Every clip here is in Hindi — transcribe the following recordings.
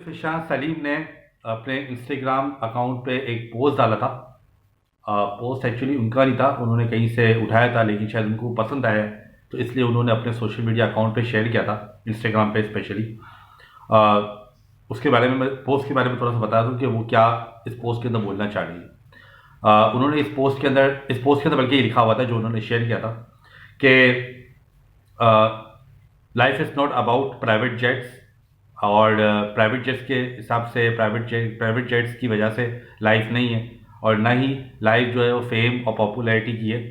फिशान सलीम ने अपने इंस्टाग्राम अकाउंट पे एक पोस्ट डाला था। पोस्ट एक्चुअली उनका नहीं था, उन्होंने कहीं से उठाया था, लेकिन शायद उनको पसंद आया तो इसलिए उन्होंने अपने सोशल मीडिया अकाउंट पे शेयर किया था, इंस्टाग्राम पे स्पेशली। उसके बारे में मैं पोस्ट के बारे में थोड़ा सा बता दूं कि वो क्या इस पोस्ट के अंदर बोलना चाह रही है। उन्होंने इस पोस्ट के अंदर बल्कि ये लिखा हुआ था जो उन्होंने शेयर किया था कि life is not about private jets, और प्राइवेट जेट्स के हिसाब से प्राइवेट जेट्स की वजह से लाइफ नहीं है, और ना ही लाइफ जो है वो फेम और पॉपुलैरिटी की है।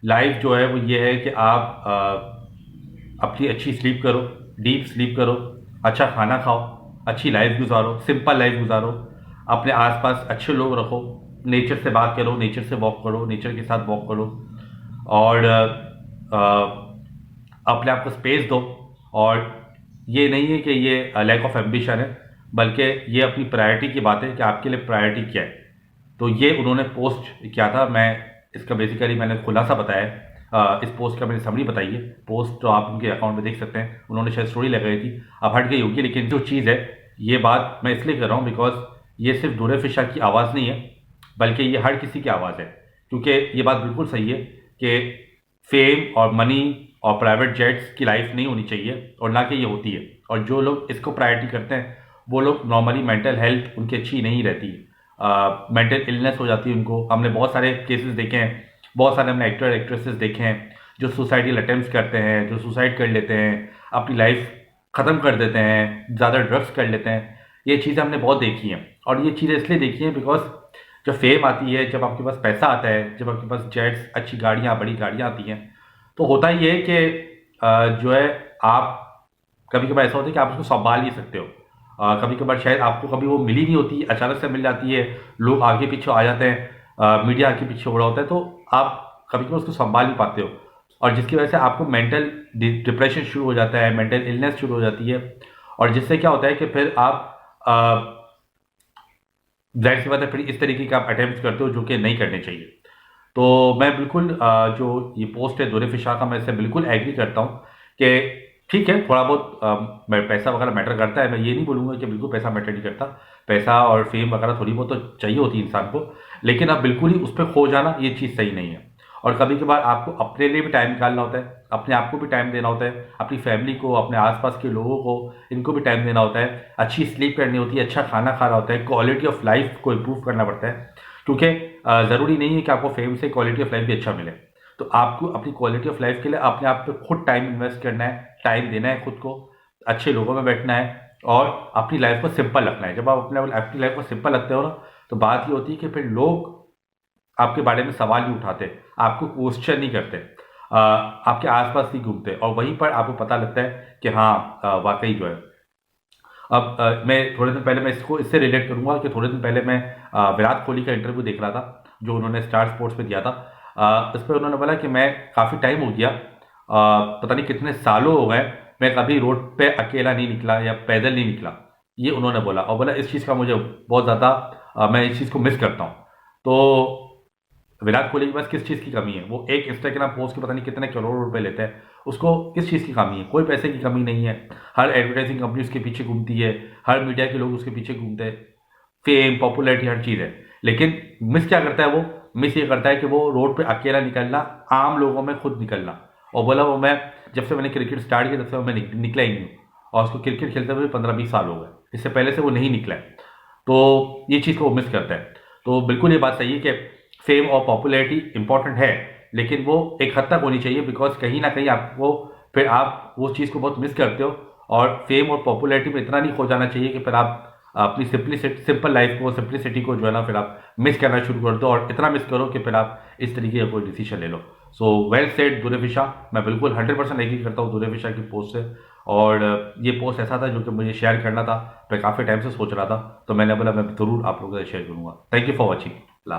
लाइफ जो है वो ये है कि आप अपनी अच्छी स्लीप करो, डीप स्लीप करो, अच्छा खाना खाओ, अच्छी लाइफ गुजारो, सिंपल लाइफ गुजारो, अपने आसपास अच्छे लोग रखो, नेचर से बात करो, नेचर से वॉक करो, नेचर के साथ वॉक करो, और अपने आप को स्पेस दो। और ये नहीं है कि ये लैक ऑफ एम्बिशन है, बल्कि ये अपनी प्रायोरिटी की बात है कि आपके लिए प्रायोरिटी क्या है। तो ये उन्होंने पोस्ट किया था। मैं इसका बेसिकली मैंने खुलासा बताया है। इस पोस्ट का मैंने समरी बताई है। पोस्ट तो आप उनके अकाउंट में देख सकते हैं, उन्होंने शायद स्टोरी लगाई थी, अब हट गई होगी, लेकिन जो चीज़ है, ये बात मैं इसलिए कर रहा हूँ बिकॉज ये सिर्फ दूर फिशा की आवाज़ नहीं है, बल्कि ये हर किसी की आवाज़ है। क्योंकि ये बात बिल्कुल सही है कि फेम और मनी और प्राइवेट जेट्स की लाइफ नहीं होनी चाहिए, और ना कि ये होती है। और जो लोग इसको प्रायोरिटी करते हैं वो लोग नॉर्मली मेंटल हेल्थ उनकी अच्छी नहीं रहती, मेंटल इलनेस हो जाती है उनको। हमने बहुत सारे केसेस देखे हैं, बहुत सारे हमने एक्टर एक्ट्रेसेस देखे हैं जो सुसाइडल अटेम्प्ट्स करते हैं, जो सुसाइड कर लेते हैं, अपनी लाइफ ख़त्म कर देते हैं, ज़्यादा ड्रग्स कर लेते हैं। ये चीज़ें हमने बहुत देखी हैं, और ये चीज़ें इसलिए देखी हैं बिकॉज जब फेम आती है, जब आपके पास पैसा आता है, जब आपके पास जेट्स, अच्छी गाड़ियाँ, बड़ी गाड़ियाँ आती हैं, तो होता ये है कि जो है आप कभी कभार ऐसा होता है कि आप उसको संभाल नहीं सकते हो। कभी कभार शायद आपको कभी वो मिली नहीं होती, अचानक से मिल जाती है, लोग आगे पीछे आ जाते हैं, मीडिया आगे पीछे हो रहा होता है, तो आप कभी कभार उसको संभाल नहीं पाते हो, और जिसकी वजह से आपको मेंटल डिप्रेशन शुरू हो जाता है, मेंटल इलनेस शुरू हो जाती है। और जिससे क्या होता है कि फिर आप जाहिर सी बात है फिर इस तरीके के आप अटेम्प्ट करते हो जो कि नहीं करने चाहिए। तो मैं बिल्कुल जो ये पोस्ट है दूर फिशा का, मैं इससे बिल्कुल एग्री करता हूँ कि ठीक है, थोड़ा बहुत पैसा वगैरह मैटर करता है। मैं ये नहीं बोलूँगा कि बिल्कुल पैसा मैटर नहीं करता, पैसा और फेम वगैरह थोड़ी बहुत तो चाहिए होती है इंसान को, लेकिन अब बिल्कुल ही उस पर खो जाना ये चीज़ सही नहीं है। और कभी कभार आपको अपने लिए भी टाइम निकालना होता है, अपने आप को भी टाइम देना होता है, अपनी फैमिली को, अपने आसपास के लोगों को, इनको भी टाइम देना होता है, अच्छी स्लीप करनी होती है, अच्छा खाना खाना होता है, क्वालिटी ऑफ लाइफ को इम्प्रूव करना पड़ता है। क्योंकि ज़रूरी नहीं है कि आपको फेम से क्वालिटी ऑफ लाइफ भी अच्छा मिले। तो आपको अपनी क्वालिटी ऑफ लाइफ के लिए अपने आप पे खुद टाइम इन्वेस्ट करना है, टाइम देना है खुद को, अच्छे लोगों में बैठना है, और अपनी लाइफ को सिंपल रखना है। जब आप अपनी लाइफ को सिंपल रखते हो ना, तो बात ये होती है कि फिर लोग आपके बारे में सवाल नहीं उठाते, आपको क्वेश्चन नहीं करते, आपके आसपास नहीं घूमते, और वहीं पर आपको पता लगता है कि हाँ वाकई जो है। अब मैं थोड़े दिन पहले मैं इसको इससे रिलेट करूंगा कि थोड़े दिन पहले मैं विराट कोहली का इंटरव्यू देख रहा था जो उन्होंने स्टार स्पोर्ट्स पे दिया था। इस पर उन्होंने बोला कि मैं काफ़ी टाइम हो गया, पता नहीं कितने सालों हो गए, मैं कभी रोड पे अकेला नहीं निकला या पैदल नहीं निकला। ये उन्होंने बोला, और बोला इस चीज़ का मुझे बहुत ज़्यादा मैं इस चीज़ को मिस करता हूँ। तो विराट कोहली के पास किस चीज़ की कमी है? वो एक इंस्टाग्राम पोस्ट के पता नहीं कितने करोड़ रुपए लेते हैं, उसको किस चीज़ की कमी है? कोई पैसे की कमी नहीं है। हर एडवर्टाइजिंग कंपनी उसके पीछे घूमती है, हर मीडिया के लोग उसके पीछे घूमते हैं, फेम, पॉपुलैरिटी, हर चीज़ है। लेकिन मिस क्या करता है वो? मिस ये करता है कि वो रोड पे अकेला निकलना, आम लोगों में खुद निकलना। और बोला वो मैं जब से मैंने क्रिकेट स्टार्ट किया तब से मैं निकला ही नहीं हूँ, और उसको क्रिकेट खेलते हुए 15-20 साल हो गए, इससे पहले से वो नहीं निकला है। तो ये चीज़ को वो मिस करता है। तो बिल्कुल ये बात सही है कि फेम और पॉपुलैरिटी इंपॉर्टेंट है, लेकिन वो एक हद तक होनी चाहिए, बिकॉज कहीं ना कहीं आपको फिर आप वो चीज़ को बहुत मिस करते हो, और फेम और पॉपुलैरिटी में इतना नहीं खो जाना चाहिए कि फिर आप अपनी सिंपल लाइफ को, सिंप्लिसिटी को जो है ना फिर आप मिस करना शुरू कर दो, और इतना मिस करो कि फिर आप इस तरीके का कोई डिसीजन ले लो। सो वेल सेड दूर फिशा, मैं बिल्कुल 100% एग्री करता हूँ दूर फिशा की पोस्ट से। और ये पोस्ट ऐसा था जो कि मुझे शेयर करना था, मैं काफ़ी टाइम से सोच रहा था, तो मैंने बोला मैं ज़रूर आप लोगों से शेयर करूँगा। Thank you for watching. La